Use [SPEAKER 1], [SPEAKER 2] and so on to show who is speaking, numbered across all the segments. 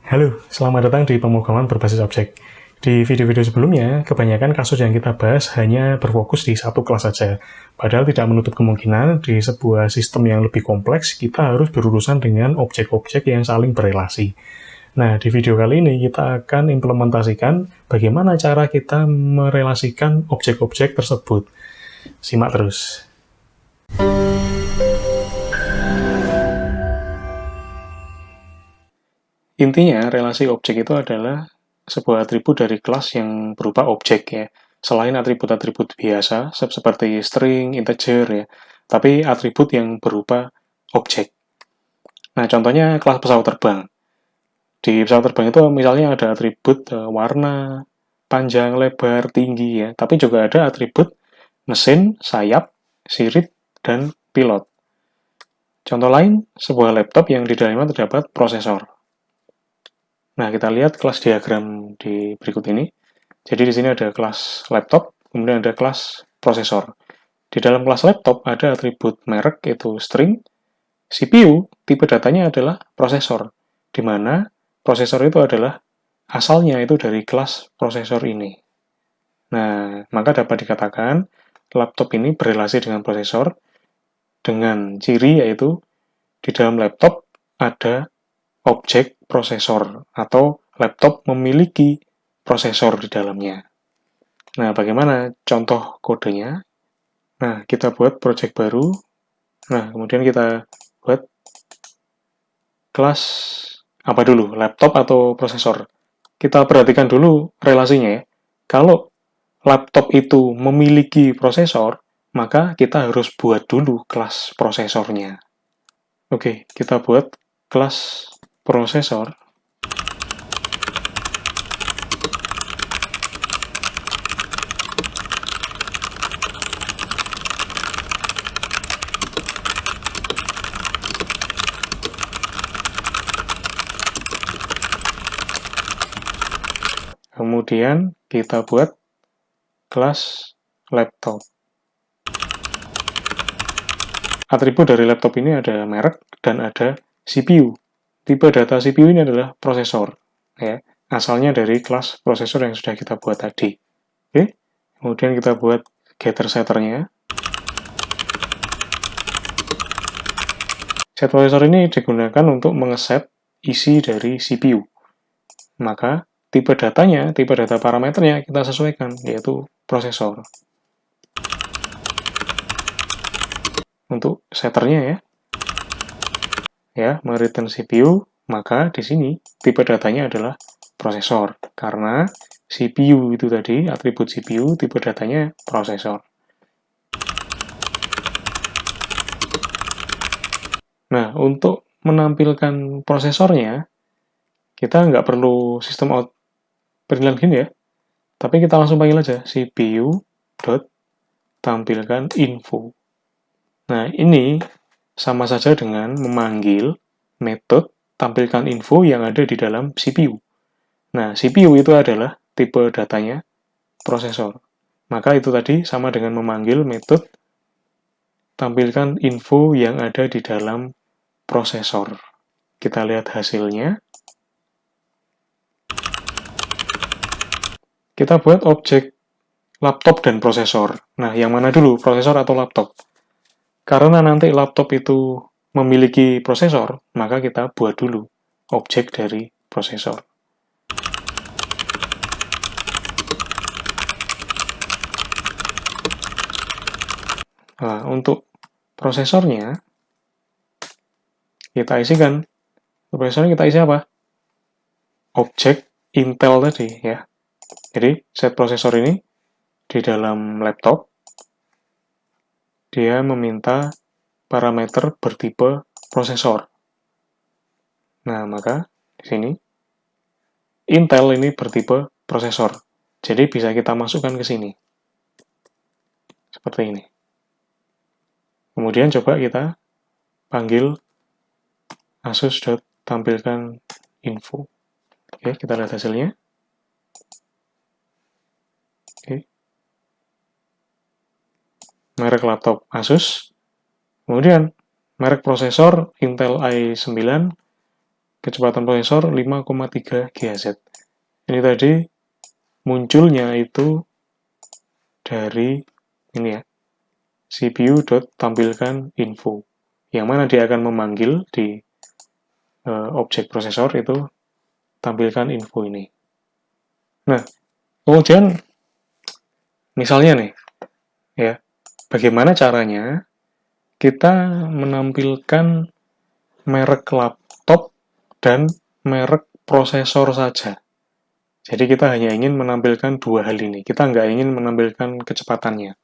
[SPEAKER 1] Halo, selamat datang di pemrograman berbasis objek. Di video-video sebelumnya, kebanyakan kasus yang kita bahas hanya berfokus di satu kelas saja. Padahal tidak menutup kemungkinan di sebuah sistem yang lebih kompleks, kita harus berurusan dengan objek-objek yang saling berelasi. Nah, di video kali ini kita akan implementasikan bagaimana cara kita merelasikan objek-objek tersebut. Simak terus. Intinya, relasi objek itu adalah sebuah atribut dari kelas yang berupa objek ya. Selain atribut-atribut biasa, seperti string, integer ya, tapi atribut yang berupa objek. Nah, contohnya kelas pesawat terbang. Di pesawat terbang itu misalnya ada atribut warna, panjang, lebar, tinggi ya, tapi juga ada atribut mesin, sayap, sirip, dan pilot. Contoh lain, sebuah laptop yang di dalamnya terdapat prosesor. Nah, kita lihat kelas diagram di berikut ini. Jadi di sini ada kelas laptop, kemudian ada kelas prosesor. Di dalam kelas laptop ada atribut merek, yaitu string. CPU, tipe datanya adalah prosesor, di mana prosesor itu adalah asalnya itu dari kelas prosesor ini. Nah, maka dapat dikatakan laptop ini berrelasi dengan prosesor dengan ciri yaitu di dalam laptop ada objek prosesor atau laptop memiliki prosesor di dalamnya. Nah, bagaimana contoh kodenya? Nah, kita buat project baru. Nah, kemudian kita buat kelas apa dulu? Laptop atau prosesor? Kita perhatikan dulu relasinya ya. Kalau laptop itu memiliki prosesor, maka kita harus buat dulu kelas prosesornya. Oke, kita buat kelas prosesor. Kemudian kita buat kelas laptop. Atribut dari laptop ini ada merek dan ada CPU. Tipe data CPU ini adalah prosesor, ya. Asalnya dari kelas prosesor yang sudah kita buat tadi. Oke. Kemudian kita buat getter setternya. Set prosesor ini digunakan untuk mengeset isi dari CPU. Maka tipe datanya, tipe data parameternya kita sesuaikan, yaitu prosesor. Untuk setternya ya, mereturn CPU, maka di sini tipe datanya adalah prosesor. Karena CPU itu tadi, atribut CPU, tipe datanya prosesor. Nah, untuk menampilkan prosesornya, kita nggak perlu sistem out panggilan gini ya, tapi kita langsung panggil aja CPU dot tampilkan info. Nah, ini sama saja dengan memanggil metode tampilkan info yang ada di dalam CPU. Nah, CPU itu adalah tipe datanya prosesor. Maka itu tadi sama dengan memanggil metode tampilkan info yang ada di dalam prosesor. Kita lihat hasilnya. Kita buat objek laptop dan prosesor. Nah, yang mana dulu, prosesor atau laptop? Karena nanti laptop itu memiliki prosesor, maka kita buat dulu objek dari prosesor. Nah, untuk prosesornya, kita isikan. Prosesornya kita isi apa? Objek Intel tadi, ya. Jadi, set prosesor ini di dalam laptop, dia meminta parameter bertipe prosesor. Nah, maka di sini Intel ini bertipe prosesor. Jadi bisa kita masukkan ke sini. Seperti ini. Kemudian coba kita panggil asus.tampilkan info. Oke, kita lihat hasilnya. Oke. Merek laptop Asus. Kemudian merek prosesor Intel i9, kecepatan prosesor 5,3 GHz. Ini tadi munculnya itu dari ini ya, CPU.tampilkan info, yang mana dia akan memanggil di objek prosesor itu tampilkan info ini. Nah, kemudian misalnya nih, ya, bagaimana caranya kita menampilkan merek laptop dan merek prosesor saja. Jadi kita hanya ingin menampilkan dua hal ini. Kita nggak ingin menampilkan kecepatannya.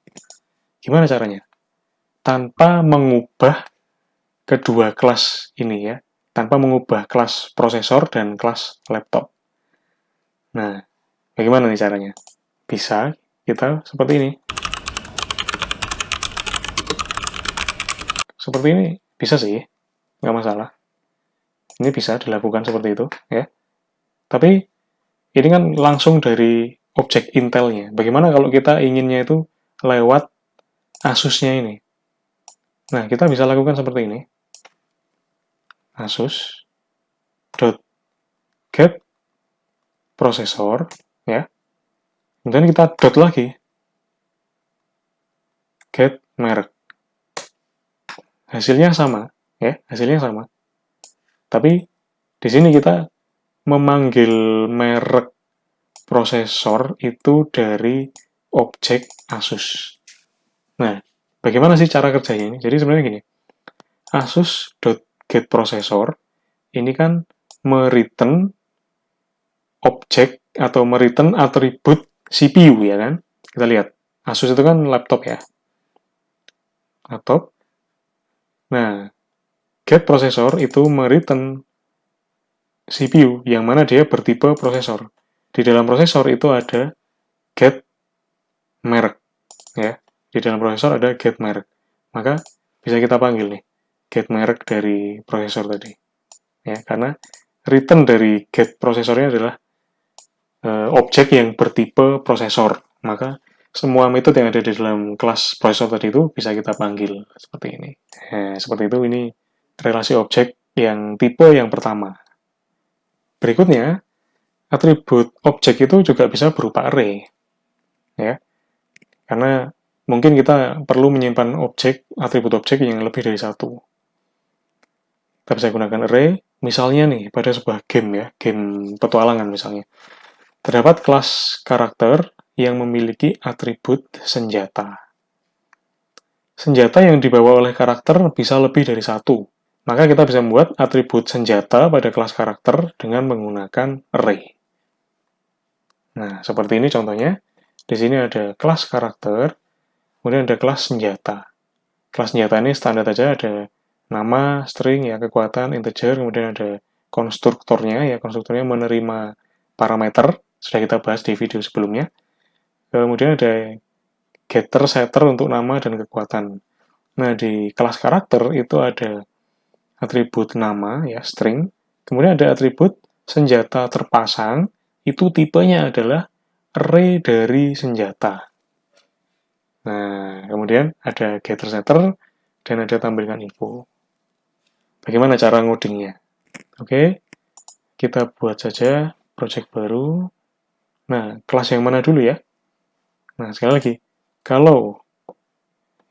[SPEAKER 1] Gimana caranya? Tanpa mengubah kedua kelas ini ya. Tanpa mengubah kelas prosesor dan kelas laptop. Nah, bagaimana nih caranya? Bisa kita seperti ini. Seperti ini bisa sih, nggak masalah. Ini bisa dilakukan seperti itu ya. Tapi ini kan langsung dari objek Intelnya. Bagaimana kalau kita inginnya itu lewat Asusnya ini? Nah, kita bisa lakukan seperti ini. Asus.get prosesor ya. Kemudian kita dot lagi. Get merek. Hasilnya sama ya, hasilnya sama. Tapi di sini kita memanggil merek prosesor itu dari objek Asus. Nah, bagaimana sih cara kerjanya ini? Jadi sebenarnya gini, Asus.getProcessor ini kan mereturn objek atau mereturn atribut CPU ya kan? Kita lihat, Asus itu kan laptop ya. Laptop. Nah, getProcessor itu mereturn CPU yang mana dia bertipe prosesor. Di dalam prosesor itu ada get merek ya. Di dalam prosesor ada get merek. Maka bisa kita panggil nih get merek dari prosesor tadi. Ya, karena return dari get prosesornya adalah objek yang bertipe prosesor. Maka semua metode yang ada di dalam kelas prosesor tadi itu bisa kita panggil seperti ini. Seperti itu, ini relasi objek yang tipe yang pertama. Berikutnya, atribut objek itu juga bisa berupa array. Ya. Karena mungkin kita perlu menyimpan atribut objek yang lebih dari satu. Kita bisa gunakan array, misalnya nih, pada sebuah game ya, game petualangan misalnya. Terdapat kelas karakter yang memiliki atribut senjata. Senjata yang dibawa oleh karakter bisa lebih dari satu. Maka kita bisa membuat atribut senjata pada kelas karakter dengan menggunakan array. Nah, seperti ini contohnya. Di sini ada kelas karakter, kemudian ada kelas senjata. Kelas senjata ini standar aja, ada nama, string, ya, kekuatan, integer, kemudian ada konstruktornya, ya, konstruktornya menerima parameter, sudah kita bahas di video sebelumnya. Kemudian ada getter, setter untuk nama dan kekuatan. Nah, di kelas karakter itu ada atribut nama, ya, string, kemudian ada atribut senjata terpasang, itu tipenya adalah array dari senjata. Nah, kemudian ada getter setter dan ada tampilkan info. Bagaimana cara ngodingnya? Oke, kita buat saja project baru. Nah, kelas yang mana dulu ya? Nah, sekali lagi, kalau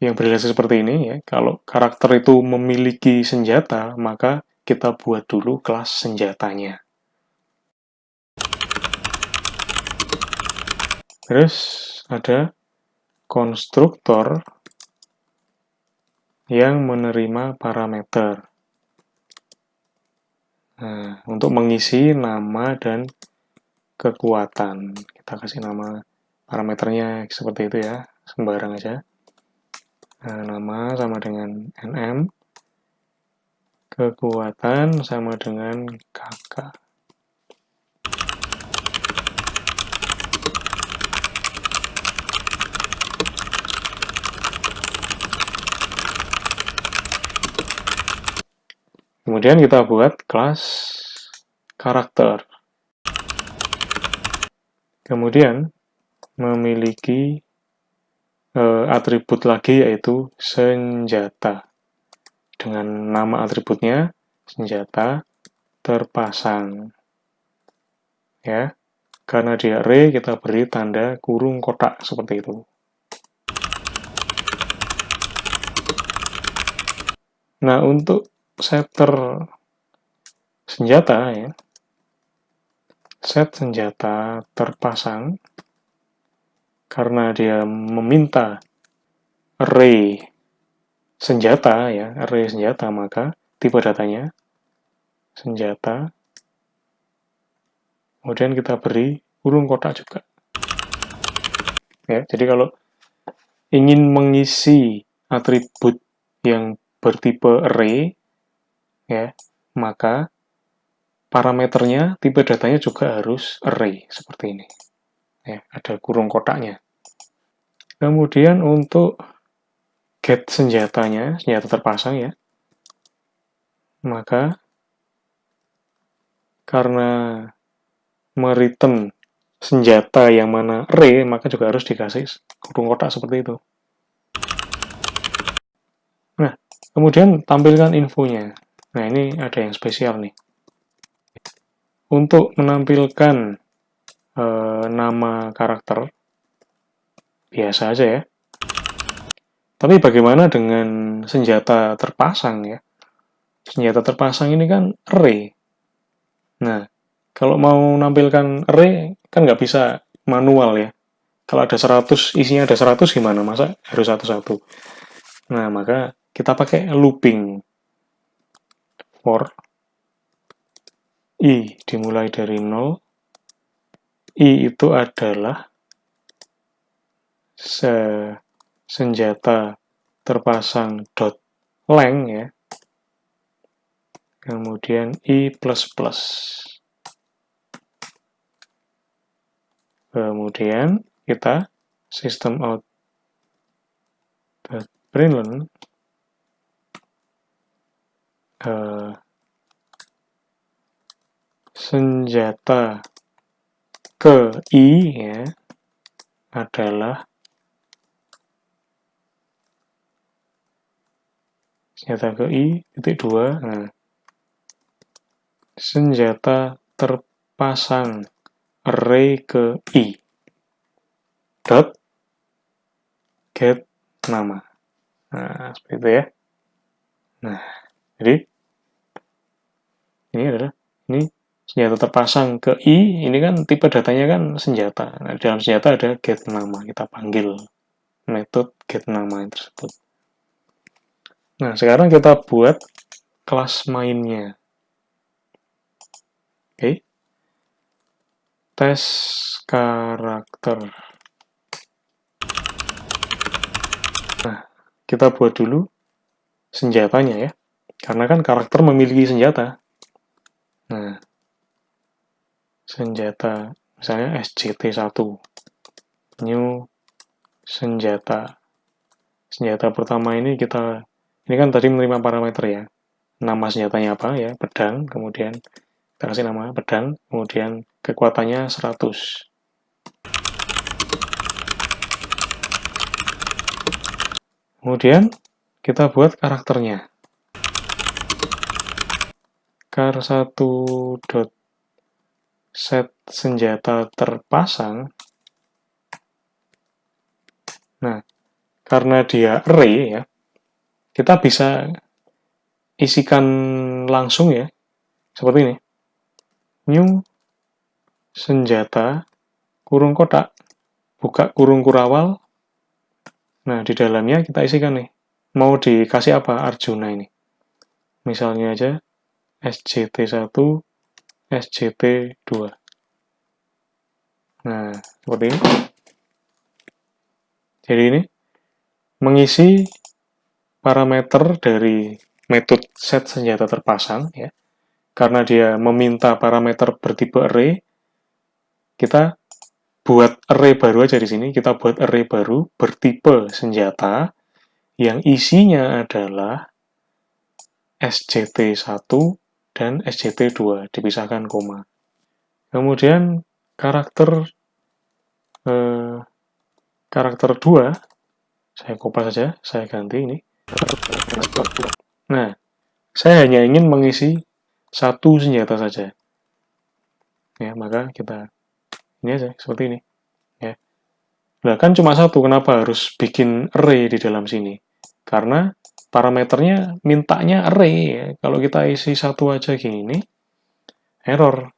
[SPEAKER 1] yang berrelasi seperti ini ya, kalau karakter itu memiliki senjata, maka kita buat dulu kelas senjatanya. Terus ada konstruktor yang menerima parameter. Nah, untuk mengisi nama dan kekuatan, kita kasih nama parameternya seperti itu ya, sembarang aja. Nah, nama sama dengan nm, kekuatan sama dengan kakak. Kemudian kita buat kelas karakter. Kemudian memiliki atribut lagi yaitu senjata. Dengan nama atributnya senjata, terpasang. Ya, karena dia array, kita beri tanda kurung kotak seperti itu. Nah, untuk setter senjata ya, set senjata terpasang, karena dia meminta array senjata ya, array senjata, maka tipe datanya senjata, kemudian kita beri kurung kotak juga. Ya, jadi kalau ingin mengisi atribut yang bertipe array, ya, maka parameternya, tipe datanya juga harus array, seperti ini. Ya, ada kurung kotaknya. Kemudian untuk get senjatanya, senjata terpasang ya, maka karena mereturn senjata yang mana array, maka juga harus dikasih kurung kotak seperti itu. Nah, kemudian tampilkan infonya. Nah, ini ada yang spesial nih. Untuk menampilkan nama karakter, biasa aja ya. Tapi bagaimana dengan senjata terpasang ya? Senjata terpasang ini kan array. Nah, kalau mau nampilkan array, kan nggak bisa manual ya. Kalau ada 100, isinya ada 100 gimana? Masa harus satu-satu? Nah, maka kita pakai looping. For I dimulai dari 0. I itu adalah senjata terpasang dot length ya. Kemudian I++. Kemudian kita system out println senjata ke I ya adalah senjata ke I titik 2. Nah, senjata terpasang array ke I dot get nama. Nah, seperti itu ya. Nah, jadi ini senjata terpasang ke I, ini kan tipe datanya kan senjata. Nah, di dalam senjata ada get nama, kita panggil metode get nama tersebut. Nah, sekarang kita buat kelas mainnya. Oke. Tes karakter. Nah, kita buat dulu senjatanya ya. Karena kan karakter memiliki senjata. Nah, senjata, misalnya SJT1. New senjata. Senjata pertama ini ini kan tadi menerima parameter ya. Nama senjatanya apa ya, pedang, kemudian kita kasih nama pedang, kemudian kekuatannya 100. Kemudian kita buat karakternya. Char1 dot set senjata terpasang. Nah, karena dia array ya, kita bisa isikan langsung ya, seperti ini. New senjata kurung kotak, buka kurung kurawal. Nah, di dalamnya kita isikan nih. Mau dikasih apa Arjuna ini? Misalnya aja SJT1, SJT2. Nah, seperti ini. Jadi ini mengisi parameter dari metode set senjata terpasang ya. Karena dia meminta parameter bertipe array, kita buat array baru aja di sini. Kita buat array baru bertipe senjata yang isinya adalah SJT1 dan SJT2, dipisahkan koma. Kemudian karakter 2, saya kopas saja, saya ganti ini. Nah, saya hanya ingin mengisi satu senjata saja. Ya, maka kita ini aja, seperti ini. Ya. Nah, kan cuma satu, kenapa harus bikin array di dalam sini? Karena parameternya mintanya array. Ya. Kalau kita isi satu aja gini, error.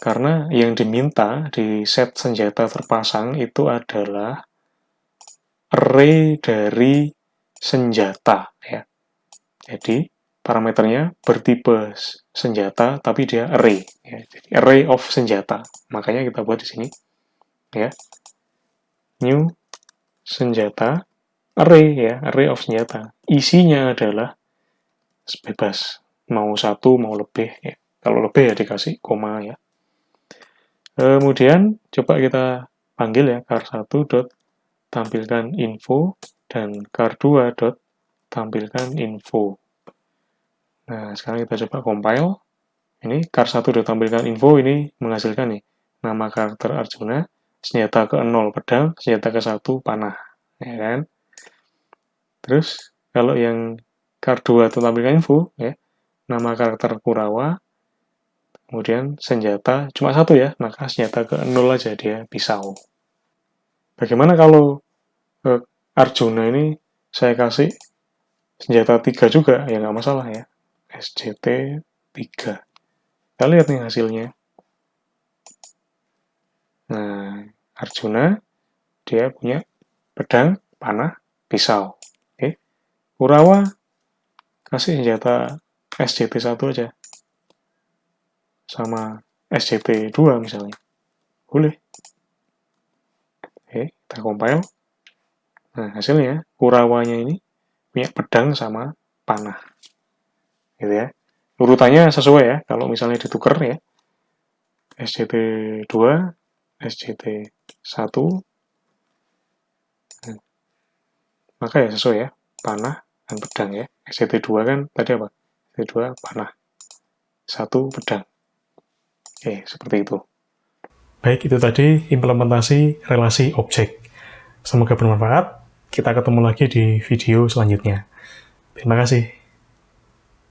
[SPEAKER 1] Karena yang diminta di set senjata terpasang itu adalah array dari senjata. Ya. Jadi, parameternya bertipe senjata, tapi dia array. Ya. Jadi, array of senjata. Makanya kita buat di sini. Ya. New senjata, array ya, array of senjata. Isinya adalah bebas. Mau satu, mau lebih. Ya. Kalau lebih ya dikasih koma ya. Kemudian coba kita panggil ya car1 dot tampilkan info dan car2 dot tampilkan info. Nah, sekarang kita coba compile. Ini car1 dot tampilkan info ini menghasilkan nih nama karakter Arjuna, senjata ke-0 pedang, senjata ke-1 panah. Ya kan? Terus kalau yang car2 dot tampilkan info ya, nama karakter Kurawa, kemudian senjata cuma satu ya, maka senjata ke-0 aja dia pisau. Bagaimana kalau Arjuna ini saya kasih senjata 3 juga, ya nggak masalah ya. SJT 3. Kita lihat nih hasilnya. Nah, Arjuna, dia punya pedang, panah, pisau. Oke. Kurawa, kasih senjata SJT 1 aja. Sama SJT 2 misalnya. Boleh. Oke, kita compile. Nah, hasilnya, Kurawanya ini punya pedang sama panah. Gitu ya. Urutannya sesuai ya, kalau misalnya ditukar ya. SJT 2, SJT 1, maka ya sesuai ya, panah dan pedang ya. SJT 2 kan tadi apa? SJT 2 panah, 1 pedang. Oke, seperti itu. Baik, itu tadi implementasi relasi objek. Semoga bermanfaat. Kita ketemu lagi di video selanjutnya. Terima kasih.